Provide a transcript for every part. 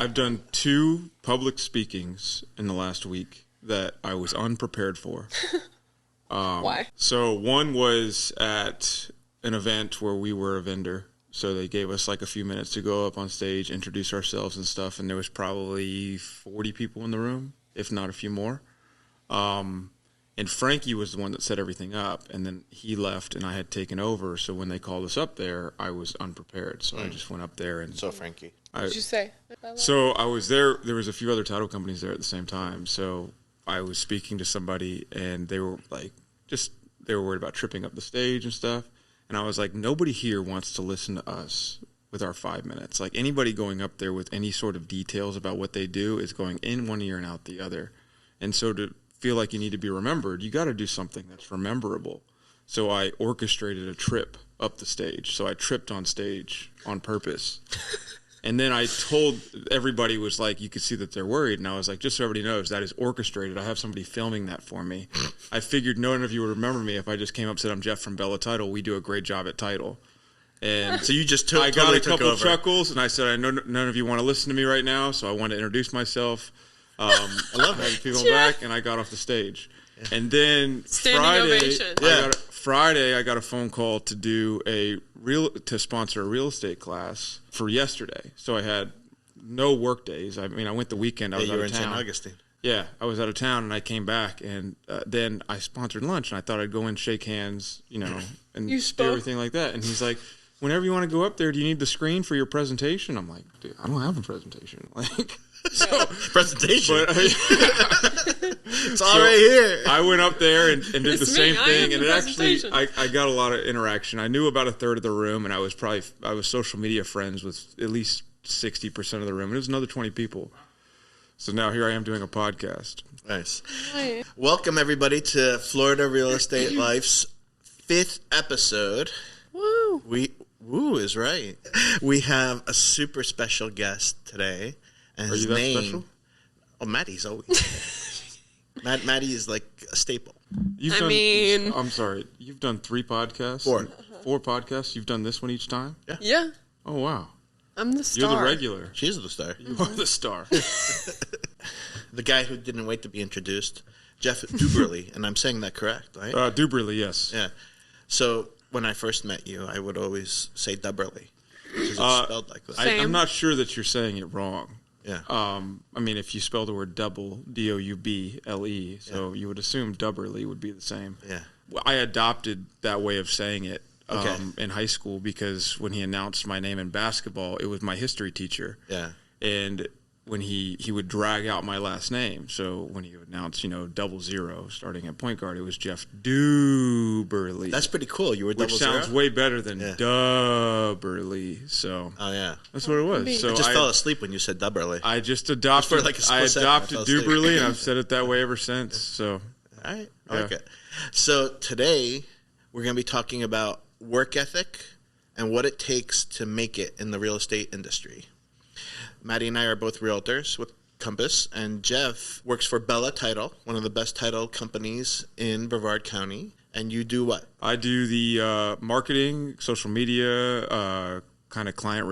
I've done 2 public speakings in the last week that I was unprepared for. Why? So one was at an event where we were a vendor. So they gave us like a few minutes to go up on stage, introduce ourselves and stuff. And there was probably 40 people in the room, if not a few more. And Frankie was the one that set everything up. And then he left and I had taken over. So when they called us up there, I was unprepared. So I just went up there. And So Frankie. What did you say? So I was there. There was a few other title companies there at the same time. So I was speaking to somebody and they were like, they were worried about tripping up the stage and stuff. And I was like, nobody here wants to listen to us with our 5 minutes. Like anybody going up there with any sort of details about what they do is going in one ear and out the other. And so to feel like you need to be remembered, you got to do something that's rememberable. So I orchestrated a trip up the stage. So I tripped on stage on purpose. And then I told everybody, was like, you could see that they're worried. And I was like, just so everybody knows, that is orchestrated. I have somebody filming that for me. I figured none of you would remember me if I just came up and said, I'm Jeff from Bella Title. We do a great job at title. And so you just I got a couple chuckles, and I said, I know none of you want to listen to me right now, so I want to introduce myself. I love having people back, and I got off the stage. Yeah. And then Friday, I got a phone call to do to sponsor a real estate class for yesterday. So I had no work days. I mean, I went the weekend. I was out of town. You were in St. Augustine. Yeah, I was out of town, and I came back, and then I sponsored lunch, and I thought I'd go in, shake hands, and do everything like that. And he's like, whenever you want to go up there, do you need the screen for your presentation? I'm like, dude, I don't have a presentation. Presentation. But, it's all right here. I went up there and did the same thing, and it actually, I got a lot of interaction. I knew about a third of the room, and I was social media friends with at least 60% of the room. And it was another 20 people. So now here I am doing a podcast. Nice. Hi. Welcome, everybody, to Florida Real Estate Life's 5th episode. Woo! Woo is right. We have a super special guest today. And his name, special? Oh, Maddy's always. Maddy is like a staple. I'm sorry. You've done 3 podcasts? 4. 4 podcasts? You've done this one each time? Yeah. Oh, wow. I'm the star. You're the regular. She's the star. You are the star. The guy who didn't wait to be introduced, Jeff Douberly, and I'm saying that correct, right? Douberly, yes. Yeah. So when I first met you, I would always say Douberly because it's spelled like that. I'm not sure that you're saying it wrong. Yeah. I mean, if you spell the word double, D-O-U-B-L-E, so you would assume Douberly would be the same. Yeah. I adopted that way of saying it in high school because when he announced my name in basketball, it was my history teacher. Yeah. And when he would drag out my last name, so when he would announce, 00 starting at point guard, it was Jeff Douberly. That's pretty cool. You were 00? Which sounds way better than Douberly. So that's what it was. So I just fell asleep when you said Douberly. I just adopted Douberly, and I've said it that way ever since. So all right, I like it. So today we're going to be talking about work ethic and what it takes to make it in the real estate industry. Maddy and I are both realtors with Compass, and Jeff works for Bella Title, one of the best title companies in Brevard County. And you do what? I do the marketing, social media, kind of client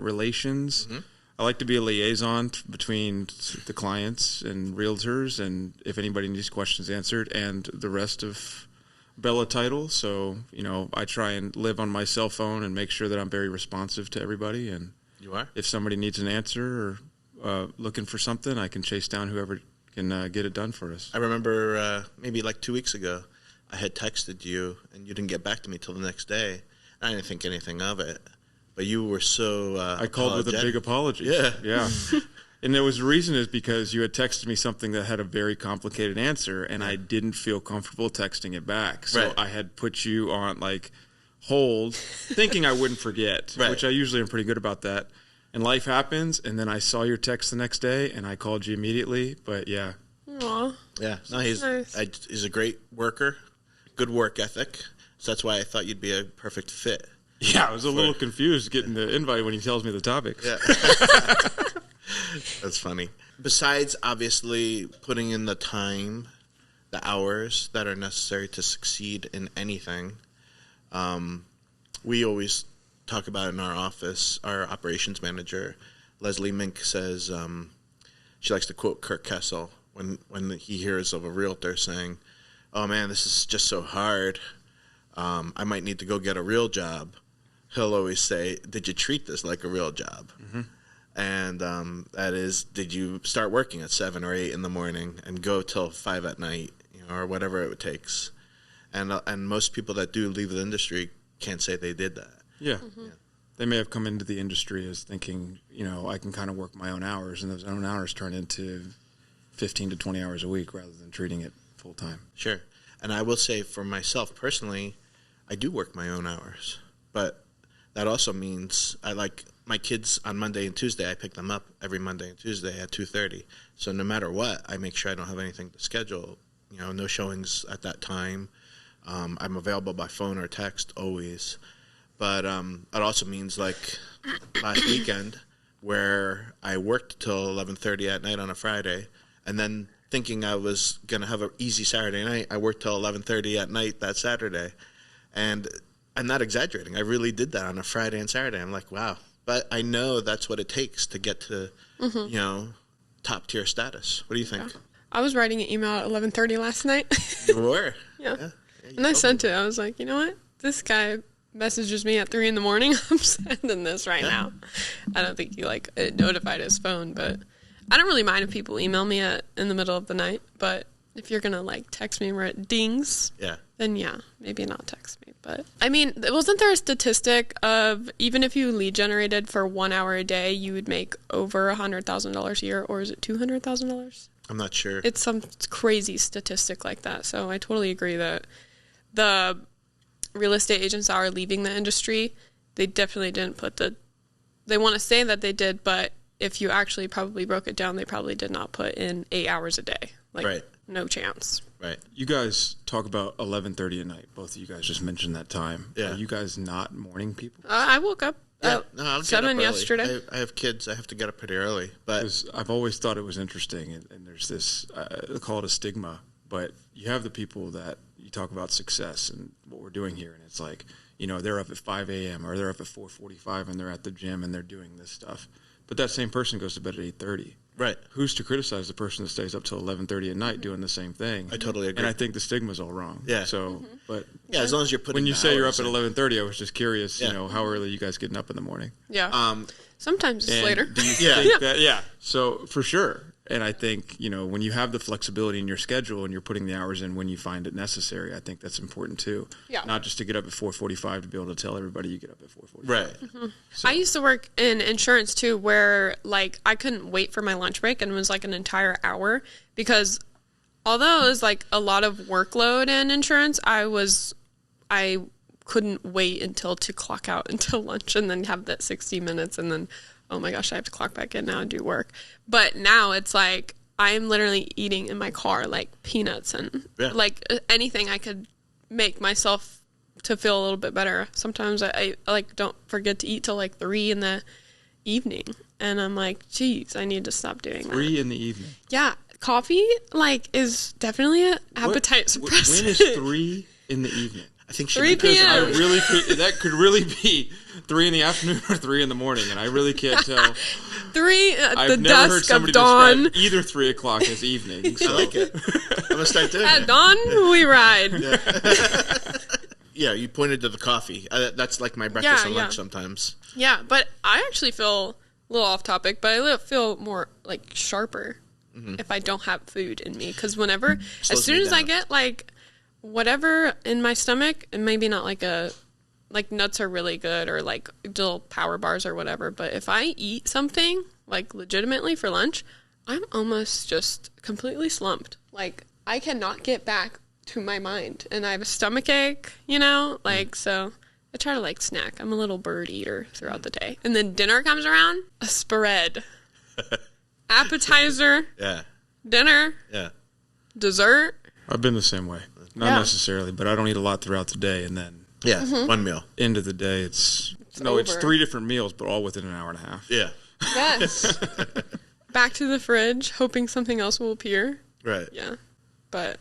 relations. Mm-hmm. I like to be a liaison between the clients and realtors, and if anybody needs questions answered, and the rest of Bella Title. So, I try and live on my cell phone and make sure that I'm very responsive to everybody. And you are? If somebody needs an answer or looking for something, I can chase down whoever can get it done for us. I remember maybe like 2 weeks ago, I had texted you, and you didn't get back to me till the next day. I didn't think anything of it, but you were so I called with a big apology. Yeah. And there was a reason is because you had texted me something that had a very complicated answer, and I didn't feel comfortable texting it back. So I had put you on hold, thinking I wouldn't forget, which I usually am pretty good about that. And life happens, and then I saw your text the next day, and I called you immediately. But yeah. Aww. Yeah. No, he's a great worker, good work ethic. So that's why I thought you'd be a perfect fit. Yeah, I was a little confused getting the invite when he tells me the topics. Yeah. That's funny. Besides, obviously, putting in the time, the hours that are necessary to succeed in anything, we always talk about in our office, our operations manager Leslie Mink says she likes to quote Kurt Kessel when he hears of a realtor saying, "Oh man, this is just so hard. I might need to go get a real job." He'll always say, "Did you treat this like a real job?" Mm-hmm. And that is, did you start working at 7 or 8 in the morning and go till 5 at night, or whatever it takes? And most people that do leave the industry can't say they did that. Yeah. They may have come into the industry as thinking, I can kind of work my own hours, and those own hours turn into 15 to 20 hours a week rather than treating it full time. Sure. And I will say for myself personally, I do work my own hours, but that also means I like my kids on Monday and Tuesday. I pick them up every Monday and Tuesday at 2:30. So no matter what, I make sure I don't have anything to schedule. No showings at that time. I'm available by phone or text always. But it also means like last weekend where I worked till 11:30 at night on a Friday, and then thinking I was going to have an easy Saturday night, I worked till 11:30 at night that Saturday. And I'm not exaggerating. I really did that on a Friday and Saturday. I'm like, wow. But I know that's what it takes to get to, top tier status. What do you think? Yeah. I was writing an email at 11:30 last night. You were? Yeah. And I sent it. I was like, you know what? This guy messages me at 3 in the morning. I'm sending this right now. I don't think he it notified his phone, but I don't really mind if people email me in the middle of the night. But if you're gonna text me where it dings, then maybe not text me. But I mean, wasn't there a statistic of even if you lead generated for 1 hour a day, you would make over $100,000 a year, or is it $200,000? I'm not sure. It's some crazy statistic like that. So I totally agree that the real estate agents that are leaving the industry, they definitely didn't put they want to say that they did, but if you actually probably broke it down, they probably did not put in 8 hours a day. Right. No chance. Right. You guys talk about 11:30 at night. Both of you guys just mentioned that time. Yeah. Are you guys not morning people? I wook up I'll at get 7 up early. yesterday. I have kids. I have to get up pretty early. But Because I've always thought it was interesting, and there's this, they call it a stigma, but you have the people that you talk about success and what we're doing here, and it's like, they're up at 5 a.m. or they're up at 4:45 and they're at the gym and they're doing this stuff. But that same person goes to bed at 8:30. Right. Who's to criticize the person that stays up till 11:30 at night doing the same thing? I totally agree. And I think the stigma's all wrong. Yeah. So, but yeah, as long as you're putting when you the say you're up hours at in. 11:30, I was just curious, Yeah. how early you guys getting up in the morning? Yeah. Sometimes it's And later. Do you Yeah. think that? Yeah. So for sure. And I think, when you have the flexibility in your schedule and you're putting the hours in when you find it necessary, I think that's important too. Yeah. Not just to get up at 4:45 to be able to tell everybody you get up at 4:45. Right. Mm-hmm. I used to work in insurance too, where I couldn't wait for my lunch break, and it was an entire hour, because although it was a lot of workload in insurance, I couldn't wait until to clock out until lunch and then have that 60 minutes and then, oh my gosh, I have to clock back in now and do work. But now it's I'm literally eating in my car peanuts and anything I could make myself to feel a little bit better. Sometimes I don't forget to eat till 3 in the evening, and I'm like, geez, I need to stop doing 3 in the evening. Yeah, coffee is definitely an appetite suppressant. When is 3 in the evening? I think 3 Because p.m. that could really be 3 in the afternoon or 3 in the morning, and I really can't tell. 3 at I've the never heard dusk somebody of dawn. describe either 3 o'clock as evening. So. I like it. I'm going to start doing At it. dawn, we ride. Yeah, you pointed to the coffee. That's my breakfast and lunch yeah. sometimes. Yeah, but I actually feel a little off topic, but I feel more sharper if I don't have food in me. Because whenever, Slows as soon me as I down. get whatever in my stomach, and maybe not nuts are really good, or little power bars or whatever, but if I eat something legitimately for lunch, I'm almost just completely slumped. I cannot get back to my mind, and I have a stomach ache, so I try to snack. I'm a little bird eater throughout the day. And then dinner comes around, a spread. Appetizer, Yeah. dinner, Yeah. dessert. I've been the same way. Not Yeah. necessarily, but I don't eat a lot throughout the day, and then Yeah. One meal. end of the day, it's over. 3 different meals, but all within an hour and a half. Yeah. Yes. Back to the fridge, hoping something else will appear. Right. Yeah. But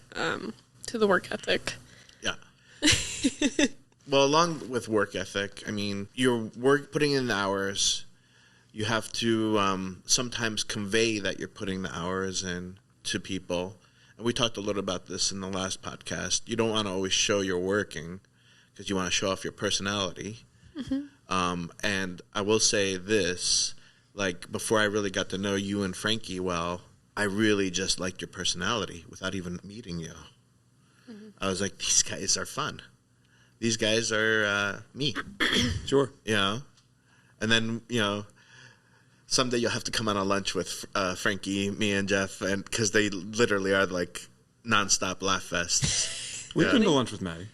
to the work ethic. Yeah. Well, along with work ethic, I mean, you're putting in the hours. You have to sometimes convey that you're putting the hours in to people. And we talked a little about this in the last podcast. You don't want to always show you're working because you want to show off your personality. And I will say this, like, before I really got to know you and Frankie well, I really just liked your personality without even meeting you. I was like, these guys are fun. These guys are me. Sure. You know? And then, you know, someday you'll have to come on a lunch with Frankie, me, and Jeff, and because they literally are like nonstop laugh fests. We've been to lunch with Maddy.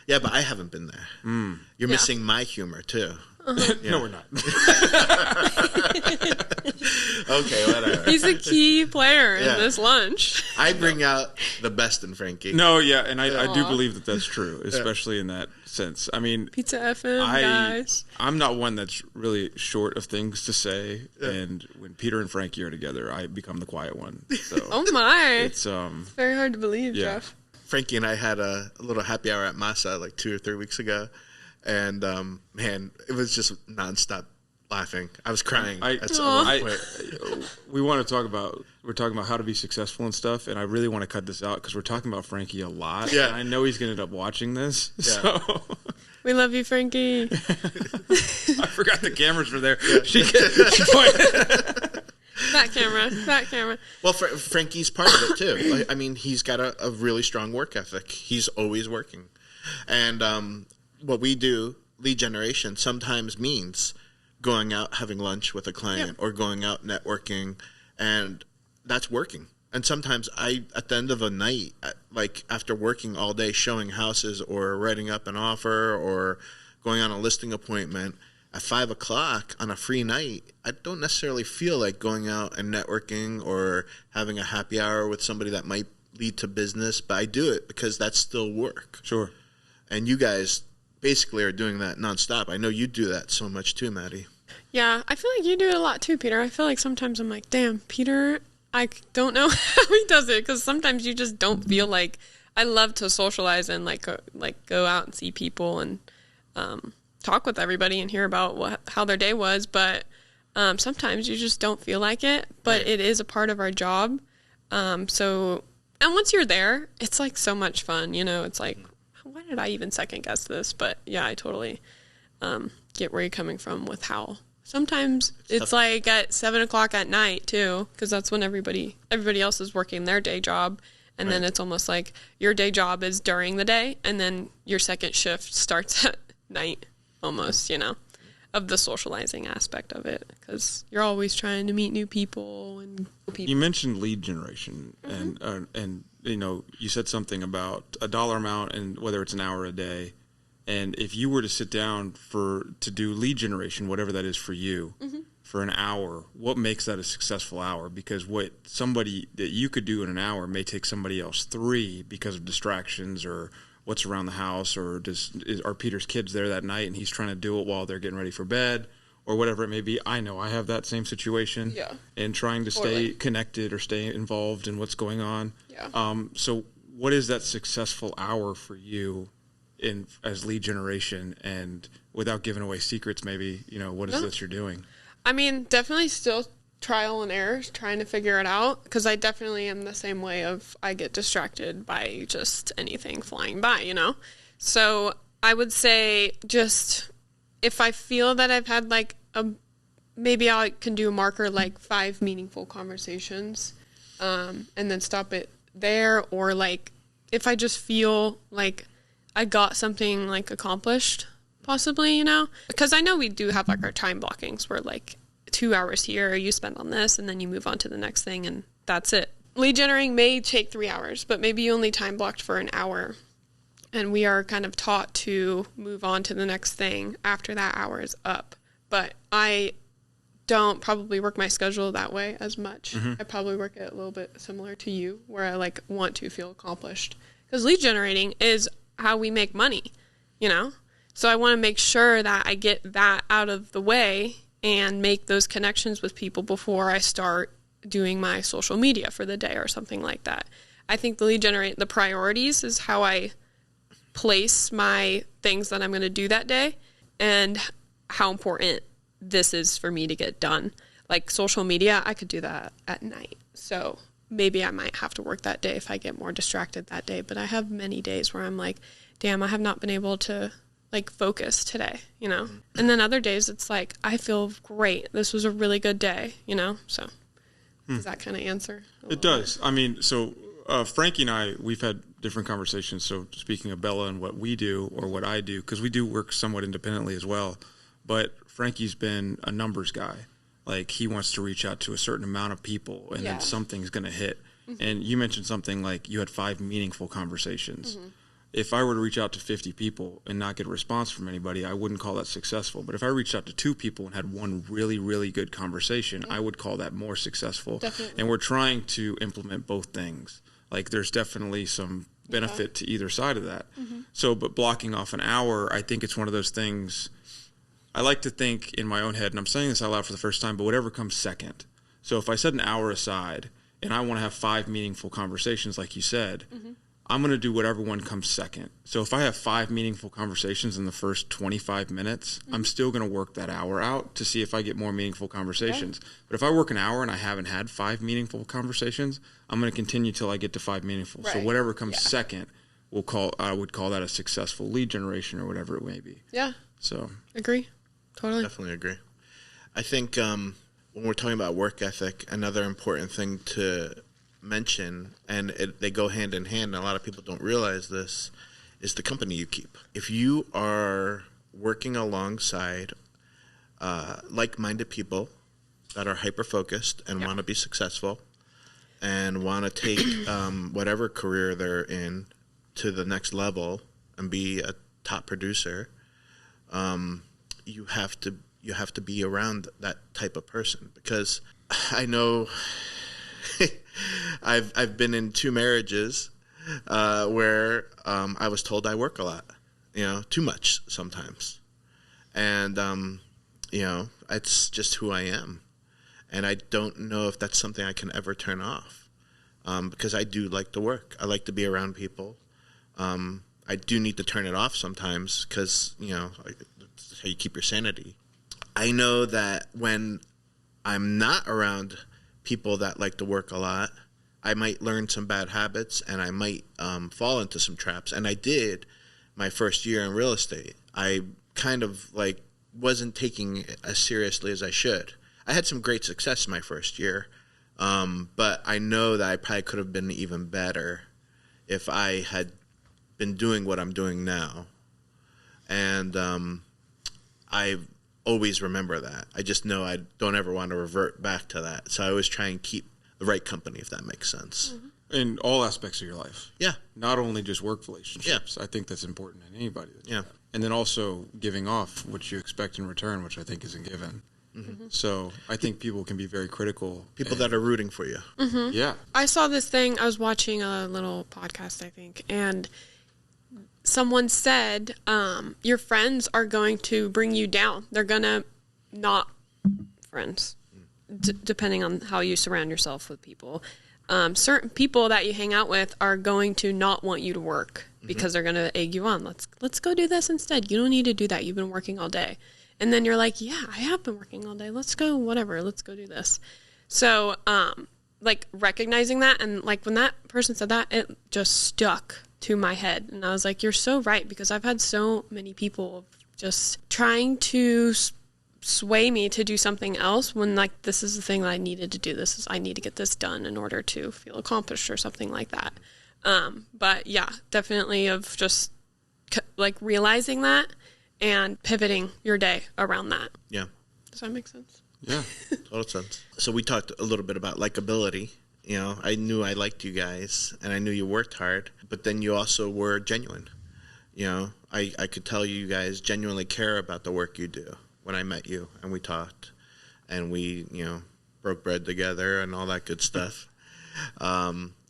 Yeah, but I haven't been there. You're missing my humor too. No, we're not. Okay, whatever. He's a key player in this lunch. I bring out the best in Frankie. No, yeah, and I do believe that that's true, especially in that sense. I mean, Pizza FM, guys. I'm not one that's really short of things to say, and when Peter and Frankie are together, I become the quiet one. So Oh my! it's very hard to believe, yeah. Jeff. Frankie and I had a little happy hour at Masa like 2 or 3 weeks ago, and man, it was just nonstop laughing. I was crying. We want to talk about. We're talking about how to be successful and stuff, and I really want to cut this out because we're talking about Frankie a lot. Yeah, and I know he's going to end up watching this. Yeah. So We love you, Frankie. I forgot the cameras were there. She pointed. That camera. Well, Frankie's part of it too. Like, I mean, he's got a really strong work ethic. He's always working, and what we do, lead generation, sometimes means going out having lunch with a client or going out networking, and that's working. And sometimes at the end of a night, like after working all day showing houses or writing up an offer or going on a listing appointment, at 5 o'clock on a free night, I don't necessarily feel like going out and networking or having a happy hour with somebody that might lead to business, but I do it because that's still work. Sure. And you guys basically are doing that nonstop. I know you do that so much too, Maddy. Yeah, I feel like you do it a lot too, Peter. I feel like sometimes I'm like, damn, Peter, I don't know how he does it, because sometimes you just don't feel like. I love to socialize and like go out and see people and talk with everybody and hear about how their day was, but sometimes you just don't feel like it. But Right. It is a part of our job. And once you're there, it's like so much fun. You know, it's like, why did I even second guess this? But yeah, I totally get where you're coming from with how sometimes it's like at 7 o'clock at night too, because that's when everybody else is working their day job. And then it's almost like your day job is during the day, and then your second shift starts at night almost, you know, of the socializing aspect of it, because you're always trying to meet new people and people. You mentioned lead generation, and you know, you said something about a dollar amount and whether it's an hour a day. And if you were to sit down to do lead generation, whatever that is for you, for an hour, what makes that a successful hour? Because what somebody that you could do in an hour may take somebody else 3 because of distractions or what's around the house, or are Peter's kids there that night and he's trying to do it while they're getting ready for bed, or whatever it may be. I know I have that same situation. Yeah. And trying to stay connected or stay involved in what's going on. Yeah. So what is that successful hour for you as lead generation, and without giving away secrets, maybe, you know, what is this you're doing? I mean, definitely still trial and error, trying to figure it out, because I definitely am the same way of I get distracted by just anything flying by, you know? So I would say just if I feel that I've had like maybe I can do a marker like 5 meaningful conversations and then stop it there, or like if I just feel like I got something like accomplished, possibly, you know, because I know we do have like our time blockings where like 2 hours here you spend on this and then you move on to the next thing and that's it. Lead generating may take 3 hours, but maybe you only time blocked for an hour, and we are kind of taught to move on to the next thing after that hour is up. But I don't probably work my schedule that way as much. I probably work it a little bit similar to you, where I like want to feel accomplished, because lead generating is how we make money, you know? So I want to make sure that I get that out of the way and make those connections with people before I start doing my social media for the day or something like that. I think the priorities is how I place my things that I'm going to do that day and how important this is for me to get done. Like social media, I could do that at night. So maybe I might have to work that day if I get more distracted that day. But I have many days where I'm like, damn, I have not been able to like focus today, you know? And then other days it's like, I feel great. This was a really good day, you know? So does that kind of answer? It does. I mean, so Frankie and I, we've had different conversations. So speaking of Bella and what we do or what I do, because we do work somewhat independently as well, but Frankie's been a numbers guy. Like he wants to reach out to a certain amount of people and then something's going to hit. And you mentioned something like you had 5 meaningful conversations. If I were to reach out to 50 people and not get a response from anybody, I wouldn't call that successful. But if I reached out to 2 people and had one really, really good conversation, I would call that more successful. Definitely. And we're trying to implement both things. Like there's definitely some benefit to either side of that. So, but blocking off an hour, I think it's one of those things. I like to think in my own head, and I'm saying this out loud for the first time, but whatever comes second. So if I set an hour aside and I want to have 5 meaningful conversations, like you said, I'm going to do whatever one comes second. So if I have 5 meaningful conversations in the first 25 minutes, I'm still going to work that hour out to see if I get more meaningful conversations. But if I work an hour and I haven't had 5 meaningful conversations, I'm going to continue till I get to 5 meaningful. So whatever comes second, I would call that a successful lead generation or whatever it may be. Yeah. So Agree. Totally. Definitely agree. I think when we're talking about work ethic, another important thing to mention, and they go hand in hand, and a lot of people don't realize this, is the company you keep. If you are working alongside like-minded people that are hyper-focused and want to be successful and want to take whatever career they're in to the next level and be a top producer, you have to be around that type of person. Because I know I've been in 2 marriages where I was told I work a lot, too much sometimes, and it's just who I am, and I don't know if that's something I can ever turn off, because I do like to work. I like to be around people. I do need to turn it off sometimes because that's how you keep your sanity. I know that when I'm not around people that like to work a lot, I might learn some bad habits and I might fall into some traps. And I did my first year in real estate. I kind of wasn't taking it as seriously as I should. I had some great success my first year, but I know that I probably could have been even better if I had been doing what I'm doing now. And I always remember that. I just know I don't ever want to revert back to that. So I always try and keep the right company, if that makes sense. in all aspects of your life. Yeah. Not only just work relationships. I think that's important in anybody. Yeah. And then also giving off what you expect in return, which I think isn't given. So I think people can be very critical. People that are rooting for you. Yeah. I saw this thing. I was watching a little podcast, I think, and someone said, your friends are going to bring you down. They're going to not friends, depending on how you surround yourself with people. Certain people that you hang out with are going to not want you to work because they're going to egg you on. Let's go do this instead. You don't need to do that. You've been working all day. And then you're like, yeah, I have been working all day. Let's go, whatever. Let's go do this. So, recognizing that, and when that person said that, it just stuck to my head. And I was like, you're so right, because I've had so many people just trying to sway me to do something else when, this is the thing that I needed to do. I need to get this done in order to feel accomplished or something like that. But yeah, definitely of just realizing that and pivoting your day around that. Yeah. Does that make sense? Yeah. Total sense. So we talked a little bit about likability. I knew I liked you guys and I knew you worked hard, but then you also were genuine. I could tell you guys genuinely care about the work you do when I met you and we talked and we, broke bread together and all that good stuff.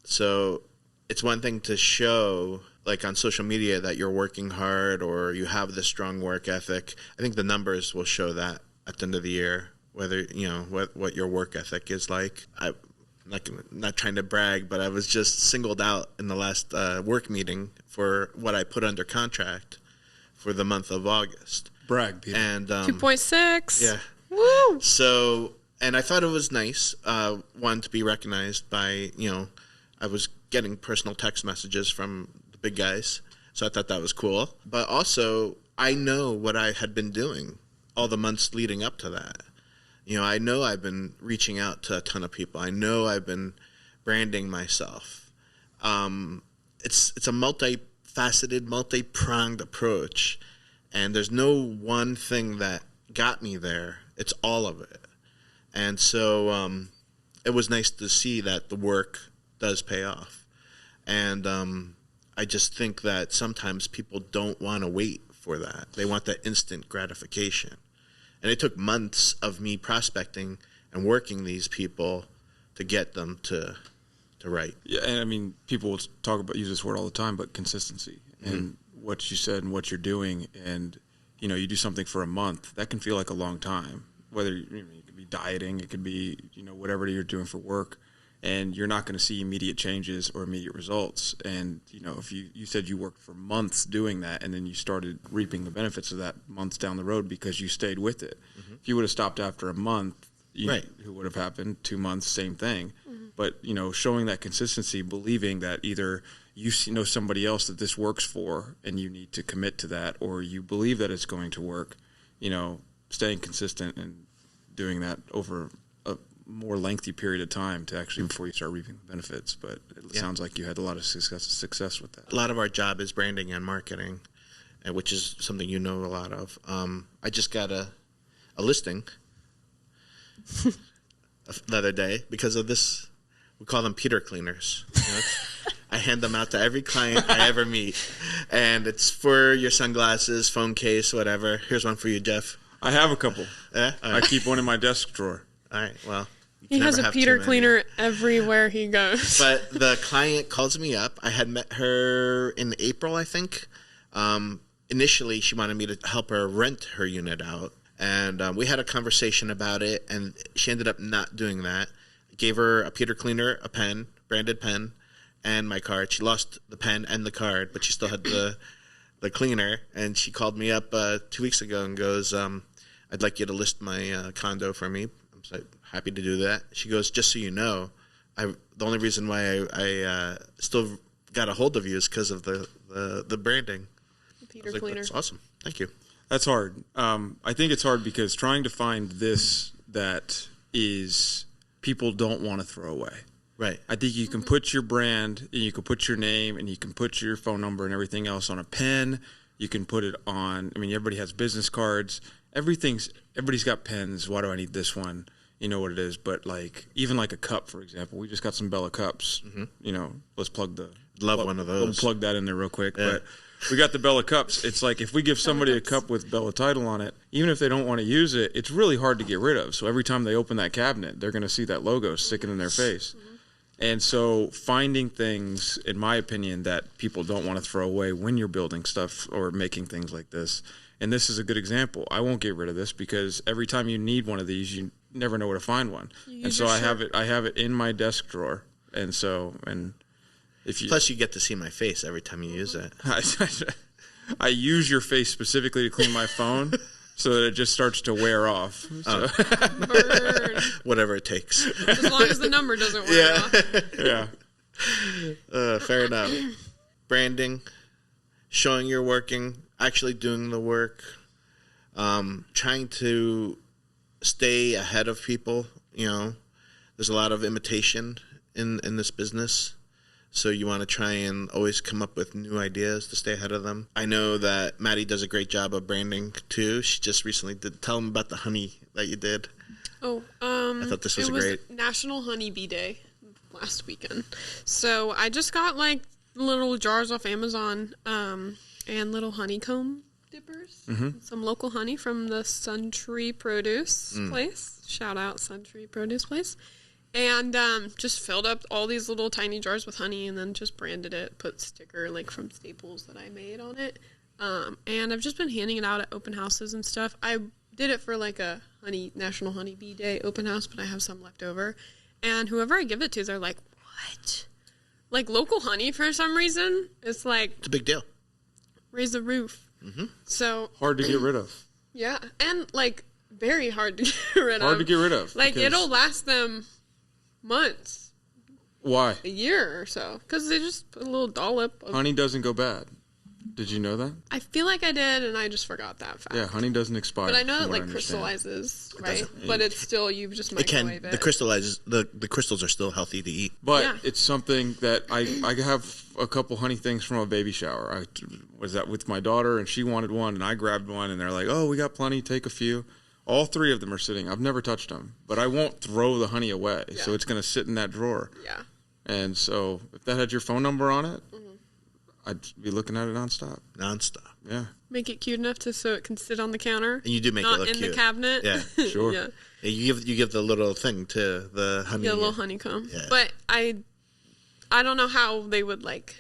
So it's one thing to show on social media that you're working hard or you have this strong work ethic. I think the numbers will show that at the end of the year, whether, what your work ethic is like. I'm not trying to brag, but I was just singled out in the last work meeting for what I put under contract for the month of August. Brag, Peter. And 2.6. Yeah. Woo! So, and I thought it was nice, one, to be recognized by, I was getting personal text messages from the big guys. So I thought that was cool. But also, I know what I had been doing all the months leading up to that. I know I've been reaching out to a ton of people. I know I've been branding myself. It's a multifaceted, multi-pronged approach. And there's no one thing that got me there. It's all of it. And so it was nice to see that the work does pay off. And I just think that sometimes people don't want to wait for that. They want that instant gratification. And it took months of me prospecting and working these people to get them to write. Yeah, and I mean, people will use this word all the time, but consistency and what you said and what you're doing. And, you do something for a month, that can feel like a long time. Whether it could be dieting, it could be, whatever you're doing for work. And you're not going to see immediate changes or immediate results. And, if you said you worked for months doing that and then you started reaping the benefits of that months down the road because you stayed with it. Mm-hmm. If you would have stopped after a month, right. Who would have happened? 2 months, same thing. Mm-hmm. But, showing that consistency, believing that either you know somebody else that this works for and you need to commit to that, or you believe that it's going to work, staying consistent and doing that over a more lengthy period of time to actually before you start reaping the benefits. But it sounds like you had a lot of success with that. A lot of our job is branding and marketing, which is something a lot of. I just got a listing the other day because of this. We call them Peter cleaners. I hand them out to every client I ever meet. And it's for your sunglasses, phone case, whatever. Here's one for you, Jeff. I have a couple. Yeah? I keep one in my desk drawer. All right, well. He has a Peter cleaner everywhere he goes. But the client calls me up. I had met her in April, I think. Initially, she wanted me to help her rent her unit out. And we had a conversation about it, and she ended up not doing that. I gave her a Peter cleaner, a pen, branded pen, and my card. She lost the pen and the card, but she still had the cleaner. And she called me up 2 weeks ago and goes, I'd like you to list my condo for me. I'm so happy to do that. She goes, just so you know, the only reason why I still got a hold of you is because of the branding. Peter cleaner. That's awesome. Thank you. That's hard. I think it's hard because trying to find this that is people don't want to throw away. Right. I think you can put your brand and you can put your name and you can put your phone number and everything else on a pen. You can put it on, everybody has business cards. Everybody's got pens. Why do I need this one? You know what it is. But even a cup, for example, we just got some Bella cups. Mm-hmm. Let's plug one of those. We'll plug that in there real quick. Yeah. But we got the Bella cups. It's like if we give somebody a cup with Bella title on it, even if they don't want to use it, it's really hard to get rid of. So every time they open that cabinet, they're going to see that logo sticking in their face. Mm-hmm. And so finding things, in my opinion, that people don't want to throw away when you're building stuff or making things like this. And this is a good example. I won't get rid of this because every time you need one of these, you never know where to find one. And so I have it in my desk drawer. And so, plus you get to see my face every time you use it. I use your face specifically to clean my phone so that it just starts to wear off. So. Burn. Whatever it takes. As long as the number doesn't wear off. Yeah. Fair enough. Branding, showing you're working, actually doing the work, trying to stay ahead of people. There's a lot of imitation in this business. So you want to try and always come up with new ideas to stay ahead of them. I know that Maddy does a great job of branding too. She just recently did. Tell them about the honey that you did. Oh, I thought this was great. It was National Honeybee Day last weekend. So I just got little jars off Amazon and little honeycomb dippers. Mm-hmm. Some local honey from the Suntree Produce place. Shout out Suntree Produce place. And just filled up all these little tiny jars with honey and then just branded it, put sticker from Staples that I made on it. And I've just been handing it out at open houses and stuff. I did it for a National Honeybee Day open house, but I have some left over. And whoever I give it to, they're like, what? Local honey for some reason? It's it's a big deal. Raise the roof. Mm-hmm. So hard to get rid of. Yeah. And very hard to get rid of. Hard to get rid of. Like, it'll last them months. Why? A year or so. Because they just put a little dollop of... Honey doesn't go bad. Did you know that? I feel like I did, and I just forgot that fact. Yeah, honey doesn't expire. But I know it, like, crystallizes, right? But it's still, you just It can. microwave it. The crystals are still healthy to eat. But it's something that I have a couple honey things from a baby shower. I was that with my daughter, and she wanted one, and I grabbed one, and they're like, oh, we got plenty, take a few. All 3 of them are sitting. I've never touched them, but I won't throw the honey away. Yeah. So it's going to sit in that drawer. Yeah. And so if that had your phone number on it, I'd be looking at it nonstop. Yeah. Make it cute enough so it can sit on the counter. And you do make it look cute. Not in the cabinet. Yeah, sure. Yeah. You give the little thing to the honey. Yeah, a little honeycomb. Yeah. But I don't know how they would like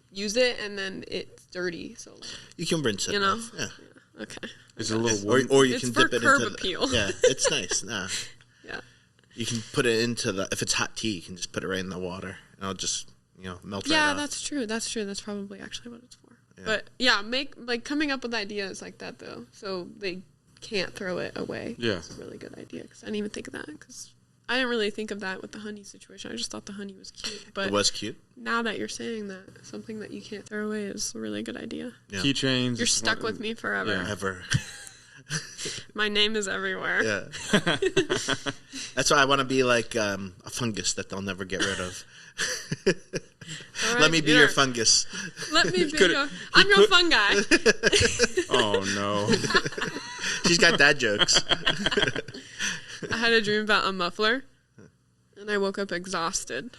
use it and then it's dirty. So you can rinse it off. Yeah. Okay. It's a little or you it's can for dip it curb into appeal. Yeah, it's nice. Nah. Yeah. You can put it into if it's hot tea, you can just put it right in the water and it'll just melt right off. Yeah, that's true. That's probably actually what it's for. Yeah. But coming up with ideas like that though, so they can't throw it away. Yeah, it's a really good idea because I didn't even think of that because I didn't really think of that with the honey situation. I just thought the honey was cute. But it was cute. Now that you're saying that, something that you can't throw away is a really good idea. Yeah. Keychains. You're stuck with me forever. Yeah, ever. My name is everywhere. Yeah. That's why I want to be like a fungus that they'll never get rid of. Right, Let me be your fungus. Let me be your... I'm your fungi. Oh, no. She's got dad jokes. I had a dream about a muffler, and I woke up exhausted.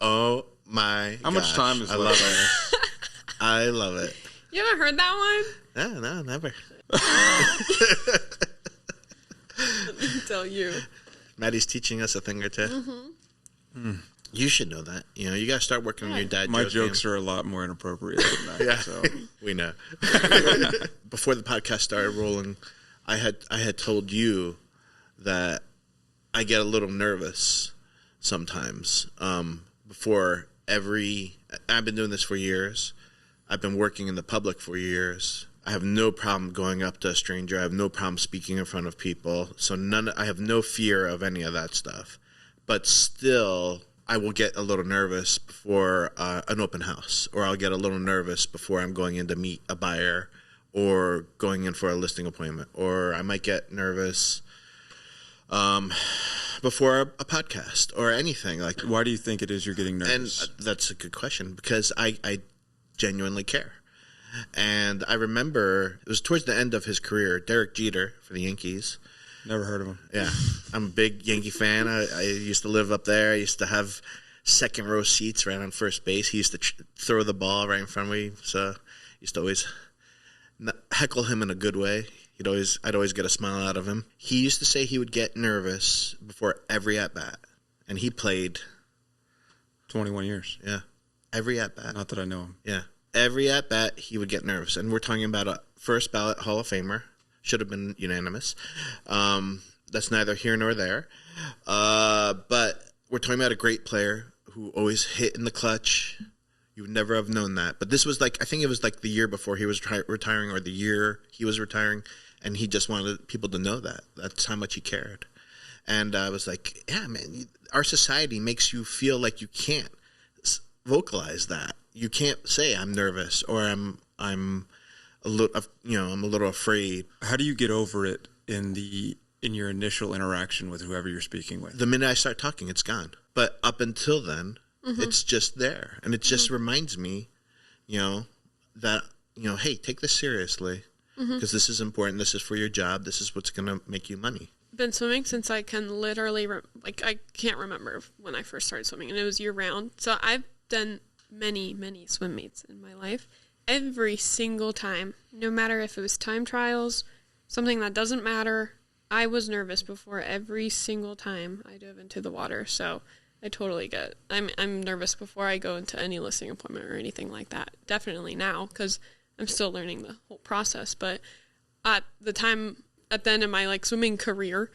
Oh, my How much time is left? I love it. I love it. You haven't heard that one? No, never. Let me tell you. Maddy's teaching us a thing or two. Mm-hmm. You should know that. You got to start working on your dad My jokes. My jokes are a lot more inappropriate than that. Yeah, so. We know. Before the podcast started rolling, I had told you that I get a little nervous sometimes before I've been doing this for years. I've been working in the public for years. I have no problem going up to a stranger. I have no problem speaking in front of people. So I have no fear of any of that stuff. But still, I will get a little nervous before an open house, or I'll get a little nervous before I'm going in to meet a buyer or going in for a listing appointment, or I might get nervous before a podcast or anything. Like, why do you think it is you're getting nervous? And that's a good question, because I genuinely care. And I remember it was towards the end of his career, Derek Jeter for the Yankees. Never heard of him. Yeah, I'm a big Yankee fan. I used to live up there. I used to have second row seats right on first base. He used to throw the ball right in front of me, so I used to always heckle him in a good way. I'd always get a smile out of him. He used to say he would get nervous before every at bat, and he played 21 years. Yeah, every at bat. Not that I know him. Yeah, every at bat he would get nervous, and we're talking about a first ballot Hall of Famer. Should have been unanimous. That's neither here nor there. But we're talking about a great player who always hit in the clutch. You would never have known that. But this was I think it was the year before he was retiring, or the year he was retiring, and he just wanted people to know that. That's how much he cared. And I was like, yeah, man, our society makes you feel like you can't vocalize that. You can't say I'm nervous or I'm a little afraid. How do you get over it in your initial interaction with whoever you're speaking with? The minute I start talking, it's gone. But up until then, it's just there, and it just reminds me, that hey, take this seriously, because this is important. This is for your job. This is what's going to make you money. Been swimming since I can literally I can't remember when I first started swimming, and it was year round. So I've done many swim meets in my life. Every single time, no matter if it was time trials, something that doesn't matter, I was nervous before every single time I dove into the water. So I totally get it. I'm nervous before I go into any listing appointment or anything like that. Definitely now, because I'm still learning the whole process. But at the end of my swimming career,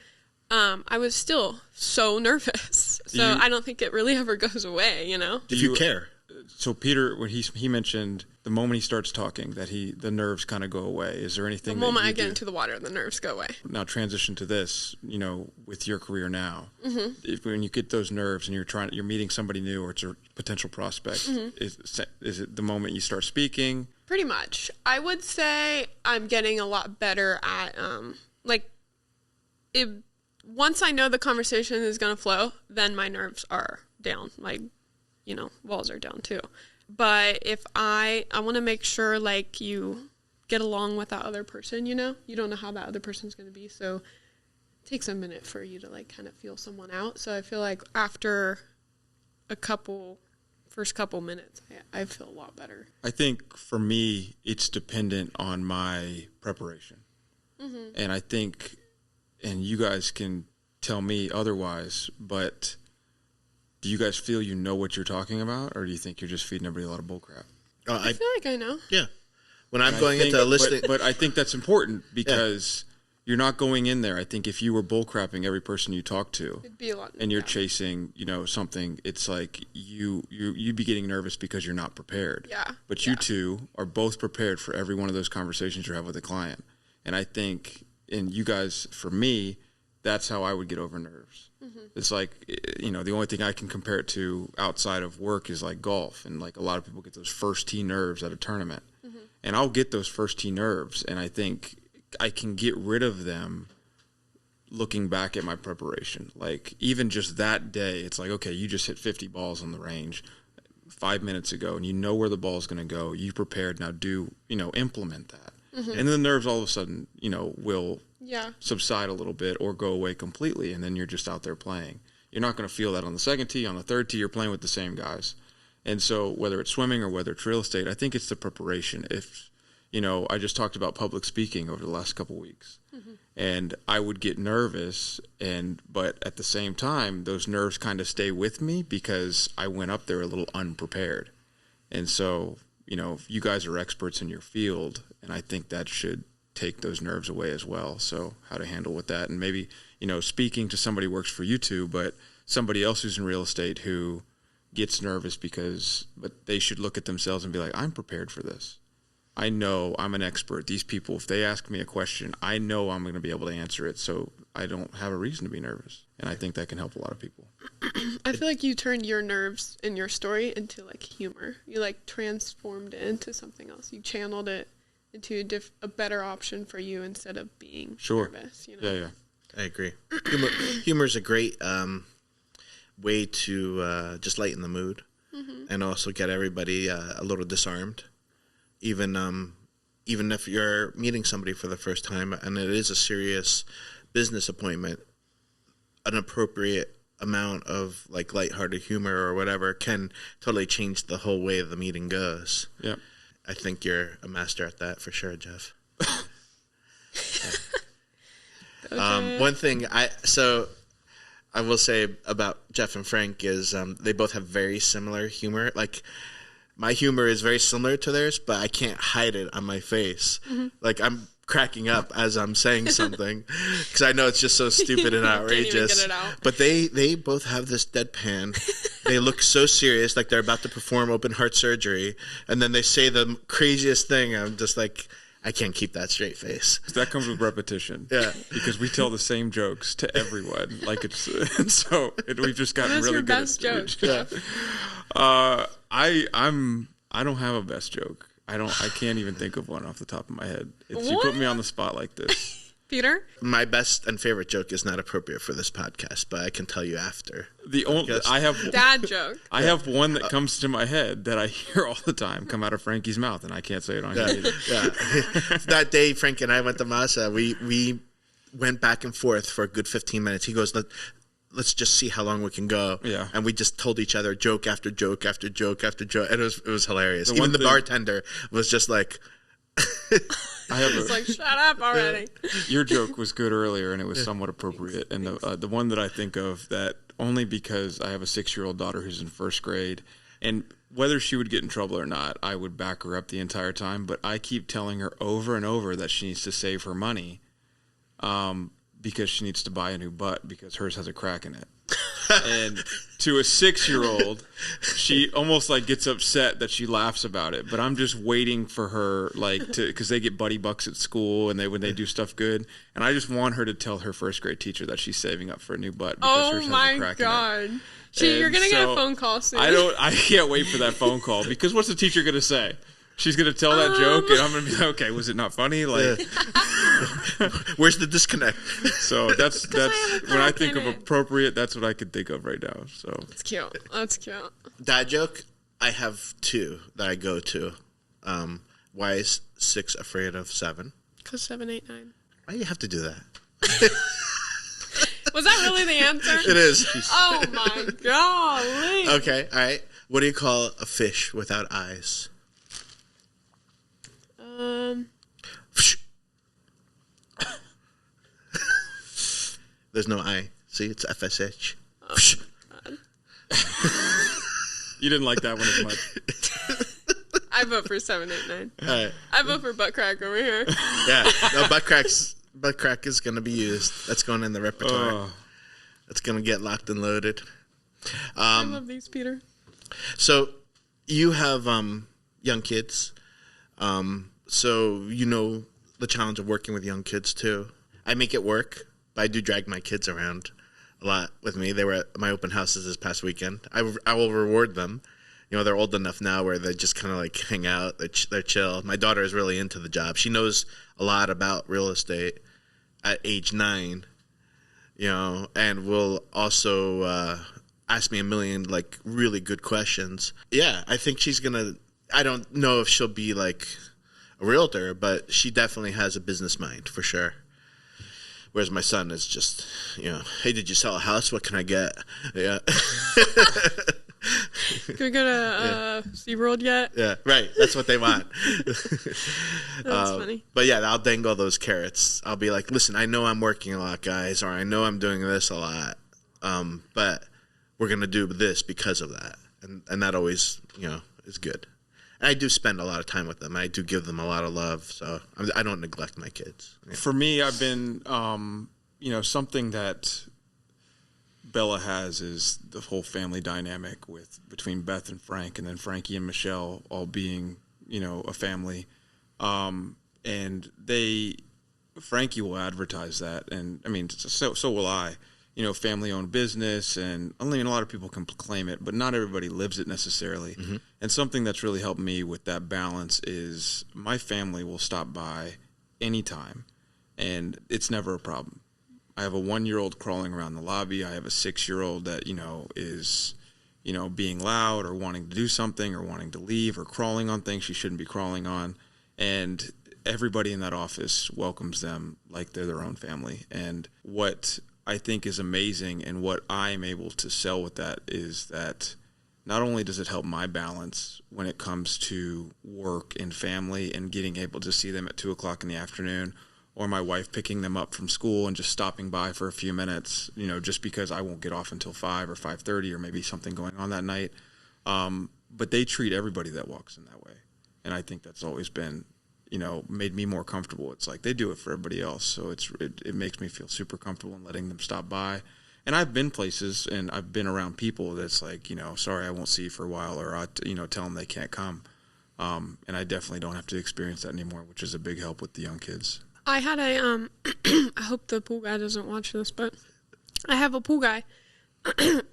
I was still so nervous. So I don't think it really ever goes away. Do you care? So Peter, when he mentioned the moment he starts talking that the nerves kind of go away. Is there anything? The moment I get into the water, the nerves go away. Now transition to this. With your career now, when you get those nerves and you're meeting somebody new or it's a potential prospect, is it the moment you start speaking? Pretty much. I would say I'm getting a lot better at once I know the conversation is going to flow, then my nerves are down. Walls are down too. But if I want to make sure you get along with that other person, you don't know how that other person's going to be. So it takes a minute for you to kind of feel someone out. So I feel like after first couple minutes, I feel a lot better. I think for me, it's dependent on my preparation. And I think, and you guys can tell me otherwise, but do you guys feel you know what you're talking about, or do you think you're just feeding everybody a lot of bullcrap? I feel like I know. Yeah. When I'm going into a listing. But I think that's important because you're not going in there. I think if you were bullcrapping every person you talk to, it'd be a lot. And you're chasing, something, it's like you'd be getting nervous because you're not prepared. Yeah. But you two are both prepared for every one of those conversations you have with a client. And I think, and you guys, for me, that's how I would get over nerves. It's like, the only thing I can compare it to outside of work is like golf. And a lot of people get those first tee nerves at a tournament. And I'll get those first tee nerves. And I think I can get rid of them looking back at my preparation. Even just that day, it's like, okay, you just hit 50 balls on the range 5 minutes ago and you know where the ball's going to go. You prepared. Now implement that. And then the nerves all of a sudden, will subside a little bit or go away completely, and then you're just out there playing. You're not going to feel that on the second tee. On the third tee, you're playing with the same guys. And so whether it's swimming or whether it's real estate, I think it's the preparation. If, I just talked about public speaking over the last couple of weeks, and I would get nervous, but at the same time, those nerves kind of stay with me because I went up there a little unprepared. And so, you guys are experts in your field, and I think that should take those nerves away as well. So how to handle with that. And maybe, speaking to somebody who works for you two, but somebody else who's in real estate who gets nervous but they should look at themselves and be like, I'm prepared for this. I know I'm an expert. These people, if they ask me a question, I know I'm going to be able to answer it. So I don't have a reason to be nervous. And I think that can help a lot of people. I feel like you turned your nerves in your story into humor. You transformed it into something else. You channeled it into a better option for you instead of being nervous. Yeah. I agree. Humor is a great way to just lighten the mood and also get everybody a little disarmed. Even if you're meeting somebody for the first time and it is a serious business appointment, an appropriate amount of lighthearted humor or whatever can totally change the whole way the meeting goes. Yeah. I think you're a master at that for sure, Jeff. One thing I will say about Jeff and Frank is they both have very similar humor. My humor is very similar to theirs, but I can't hide it on my face. I'm cracking up as I'm saying something because I know it's just so stupid and outrageous. Can't even get it out. But they both have this deadpan. They look so serious, like they're about to perform open heart surgery, and then they say the craziest thing. I'm just like, I can't keep that straight face. That comes with repetition. Yeah, because we tell the same jokes to everyone. We've just gotten really good. What's your best joke? Yeah. I don't have a best joke. I can't even think of one off the top of my head. You put me on the spot like this. Peter? My best and favorite joke is not appropriate for this podcast, but I can tell you after. Dad joke. I have one that comes to my head that I hear all the time come out of Frankie's mouth, and I can't say it on here either. Yeah. That day, Frank and I went to Masa. We went back and forth for a good 15 minutes. He goes, let's just see how long we can go. Yeah. And we just told each other joke after joke after joke after joke. And it was hilarious. Even the bartender was just like... Shut up already. Your joke was good earlier, and it was somewhat appropriate. And the one that I think of, that only because I have a 6-year-old daughter who's in first grade, and whether she would get in trouble or not, I would back her up the entire time. But I keep telling her over and over that she needs to save her money because she needs to buy a new butt because hers has a crack in it. And to a 6-year-old, she almost like gets upset that she laughs about it. But I'm just waiting for her, like, because they get buddy bucks at school, and when they do stuff good, and I just want her to tell her first grade teacher that she's saving up for a new butt. Because hers has a crack in it. You're gonna get a phone call soon. I can't wait for that phone call, because what's the teacher gonna say? She's gonna tell that joke, and I'm gonna be like, okay, was it not funny? Like, where's the disconnect? So that's when I think of appropriate. That's what I could think of right now. So that's cute. That's cute. Dad joke. I have 2 that I go to. Why is 6 afraid of 7? Because 7, 8, 9. Why do you have to do that? Was that really the answer? It is. Oh my golly. Okay. All right. What do you call a fish without eyes? There's no I. See, it's FSH. Oh, You didn't like that one as much. I vote for 7, 8, 9. All right. I vote for butt crack over here. Yeah. No, butt crack is going to be used. That's going in the repertoire. That's going to get locked and loaded. I love these, Peter. So you have young kids. So you know the challenge of working with young kids too. I make it work, but I do drag my kids around a lot with me. They were at my open houses this past weekend. I will reward them. You know, they're old enough now where they just kind of like hang out. They're chill. My daughter is really into the job. She knows a lot about real estate at age 9, you know, and will also ask me a million like really good questions. Yeah, I think she's going to, I don't know if she'll be like a realtor, but she definitely has a business mind for sure. Whereas my son is just, you know, hey, did you sell a house? What can I get? Yeah. Can we go to SeaWorld yet? Yeah, right. That's what they want. That's funny. But yeah, I'll dangle those carrots. I'll be like, listen, I know I'm working a lot, guys, or I know I'm doing this a lot, but we're going to do this because of that. And that always, you know, is good. And I do spend a lot of time with them. I do give them a lot of love, so I don't neglect my kids. Yeah. For me, I've been, you know, something that Bella has is the whole family dynamic between Beth and Frank, and then Frankie and Michelle all being, you know, a family. And Frankie will advertise that, and I mean, so will I. You know, family-owned business, and I mean, a lot of people can claim it, but not everybody lives it necessarily. Mm-hmm. And something that's really helped me with that balance is my family will stop by anytime, and it's never a problem. I have a 1-year-old crawling around the lobby. I have a 6-year-old that, you know, is, you know, being loud or wanting to do something or wanting to leave or crawling on things she shouldn't be crawling on. And everybody in that office welcomes them like they're their own family. And what I think is amazing and what I'm able to sell with that is that not only does it help my balance when it comes to work and family and getting able to see them at 2:00 in the afternoon, or my wife picking them up from school and just stopping by for a few minutes, you know, just because I won't get off until 5 or 5:30 or maybe something going on that night. But they treat everybody that walks in that way. And I think that's always been, you know, made me more comfortable. It's like they do it for everybody else. So it makes me feel super comfortable in letting them stop by. And I've been places and I've been around people that's like, you know, sorry, I won't see you for a while, or I, you know, tell them they can't come. And I definitely don't have to experience that anymore, which is a big help with the young kids. I had a, I hope the pool guy doesn't watch this, but I have a pool guy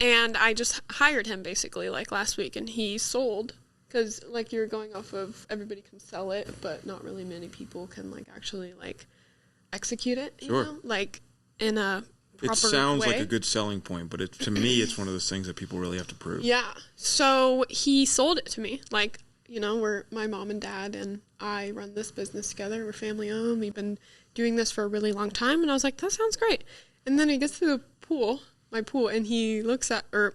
and I just hired him basically like last week, and he sold, because like you're going off of everybody can sell it, but not really many people can like actually like execute it, you Sure. know, like in a proper It sounds way. like a good selling point, but to me, it's one of those things that people really have to prove. Yeah. So he sold it to me. Like, you know, we're my mom and dad and I run this business together. We're family owned. We've been doing this for a really long time. And I was like, that sounds great. And then he gets to the pool, my pool, and he looks at, or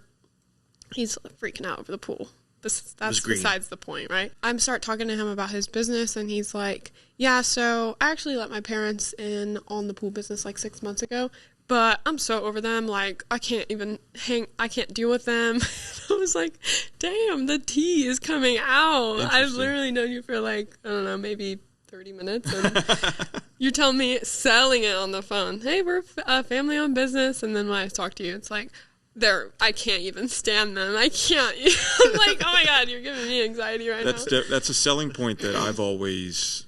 he's freaking out over the pool. That's besides the point, right? I start talking to him about his business, and he's like, yeah, so I actually let my parents in on the pool business like 6 months ago, but I'm so over them, like, I can't deal with them. I was like, damn, the tea is coming out. I've literally known you for like, I don't know, maybe 30 minutes, and you're telling me selling it on the phone. Hey, we're a family-owned business, and then when I talk to you, it's like, I can't even stand them. I can't. I'm like, oh my God, you're giving me anxiety right now. That's a selling point that I've always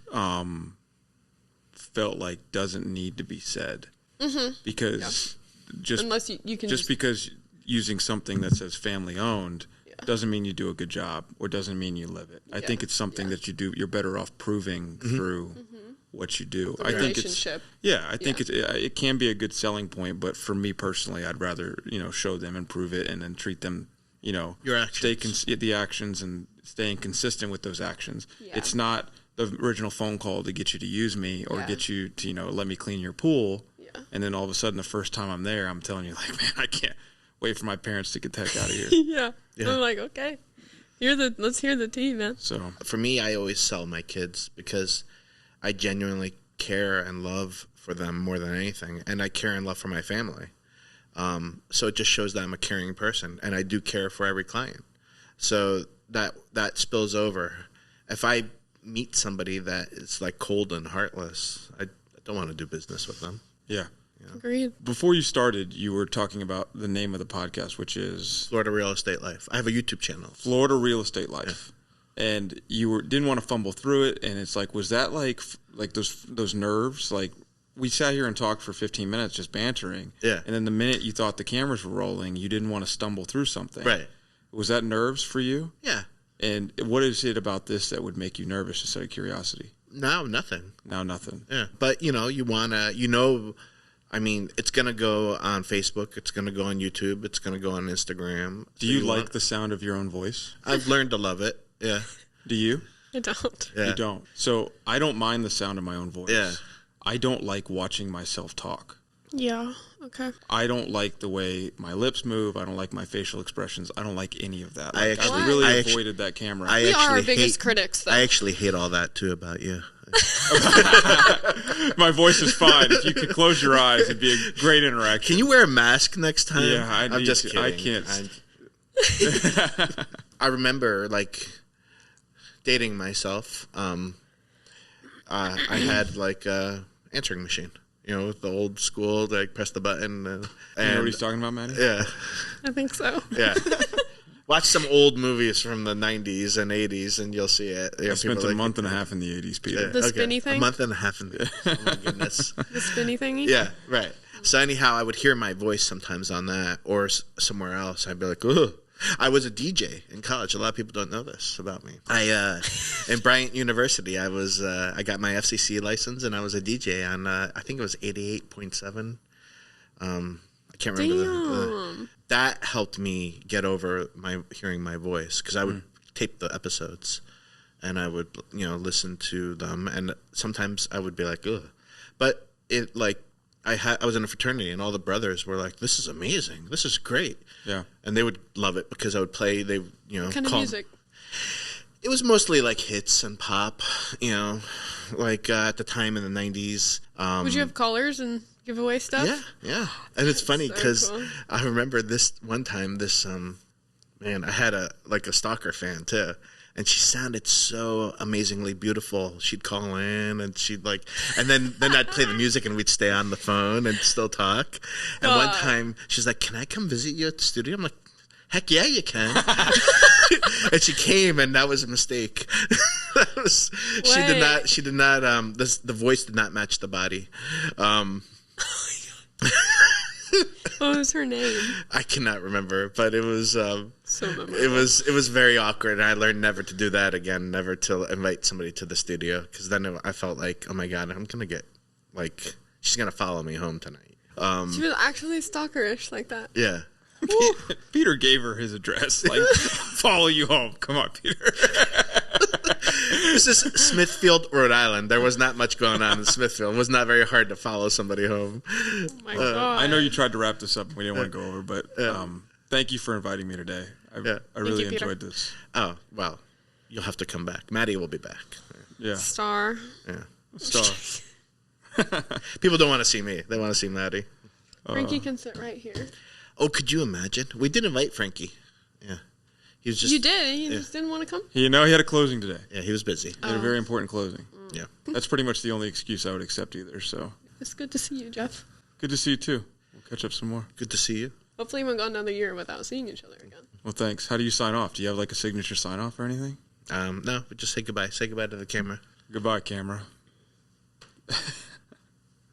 felt like doesn't need to be said. Because unless you can just because using something that says family owned doesn't mean you do a good job or doesn't mean you live it. I think it's something that you're better off proving through what you do. The relationship. I think it can be a good selling point, but for me personally, I'd rather, show them and prove it and then treat them, your actions. the actions and staying consistent with those actions. It's not the original phone call to get you to use me or get you to, let me clean your pool. And then all of a sudden, the first time I'm there, I'm telling you, like, man, I can't wait for my parents to get the heck out of here. I'm like, okay, let's hear the tea, man. So for me, I always sell my kids because I genuinely care and love for them more than anything, and I care and love for my family. So it just shows that I'm a caring person, and I do care for every client. So that spills over. If I meet somebody that is like cold and heartless, I don't want to do business with them. Yeah. Agreed. Before you started, you were talking about the name of the podcast, which is Florida Real Estate Life. I have a YouTube channel. Florida Real Estate Life. And you didn't want to fumble through it, and it's like, was that like those nerves? Like, we sat here and talked for 15 minutes just bantering. Yeah. And then the minute you thought the cameras were rolling, you didn't want to stumble through something. Right. Was that nerves for you? Yeah. And what is it about this that would make you nervous, just out of curiosity? No, nothing. Now nothing. Yeah. But, you want to, I mean, it's going to go on Facebook. It's going to go on YouTube. It's going to go on Instagram. Do you like the sound of your own voice? I've learned to love it. Yeah. Do you? I don't. Yeah. You don't. So I don't mind the sound of my own voice. Yeah. I don't like watching myself talk. Yeah. Okay. I don't like the way my lips move. I don't like my facial expressions. I don't like any of that. I really avoided that camera. We are our biggest critics, though. I actually hate all that, too, about you. My voice is fine. If you could close your eyes, it'd be a great interaction. Can you wear a mask next time? Yeah, I'm just kidding. I can't. I remember, dating myself. I had, answering machine. With the old school, press the button. And, you know what he's talking about, Maddy? Yeah. I think so. Yeah. Watch some old movies from the 90s and 80s, and you'll see it. I spent a month and a half in the 80s, Peter. The spinny thing? A month and a half in the... Oh, my goodness. The spinny thingy? Yeah, right. So anyhow, I would hear my voice sometimes on that or somewhere else. I'd be like, ugh. I was a DJ in college. A lot of people don't know this about me. In Bryant University, I got my FCC license, and I was a DJ on, I think it was 88.7. I can't remember. That helped me get over hearing my voice, because I would tape the episodes, and I would, listen to them, and sometimes I would be like, ugh. But I was in a fraternity, and all the brothers were like, "This is amazing. This is great." Yeah, and they would love it because I would play. They, what kind of music? It was mostly like hits and pop. At the time in the 90s. Would you have callers and give away stuff? Yeah. And it's funny because cool. I remember this one time. I had a stalker fan too. And she sounded so amazingly beautiful. She'd call in, and she'd and then I'd play the music, and we'd stay on the phone and still talk. And one time, she's like, "Can I come visit you at the studio?" I'm like, "Heck yeah, you can." And she came, and that was a mistake. She did not. The voice did not match the body. What was her name? I cannot remember, but it was so memorable. It was very awkward, and I learned never to do that again, never to invite somebody to the studio, because then I felt like, oh my God, I'm gonna get she's gonna follow me home tonight. She was actually stalkerish like that. Yeah. Peter gave her his address, follow you home. Come on, Peter. This is Smithfield, Rhode Island. There was not much going on in Smithfield. It was not very hard to follow somebody home. Oh my God. I know you tried to wrap this up. We didn't want to go over, but thank you for inviting me today. I really enjoyed this. Oh, well, you'll have to come back. Maddy will be back. Yeah. Star. Yeah. Star. People don't want to see me. They want to see Maddy. Frankie can sit right here. Oh, could you imagine? We did invite Frankie. Yeah. He was just... You did? He just didn't want to come? He had a closing today. Yeah, he was busy. He had a very important closing. Yeah. That's pretty much the only excuse I would accept either, so. It's good to see you, Jeff. Good to see you, too. We'll catch up some more. Good to see you. Hopefully we won't go another year without seeing each other again. Well, thanks. How do you sign off? Do you have like a signature sign off or anything? No, but just say goodbye. Say goodbye to the camera. Goodbye, camera.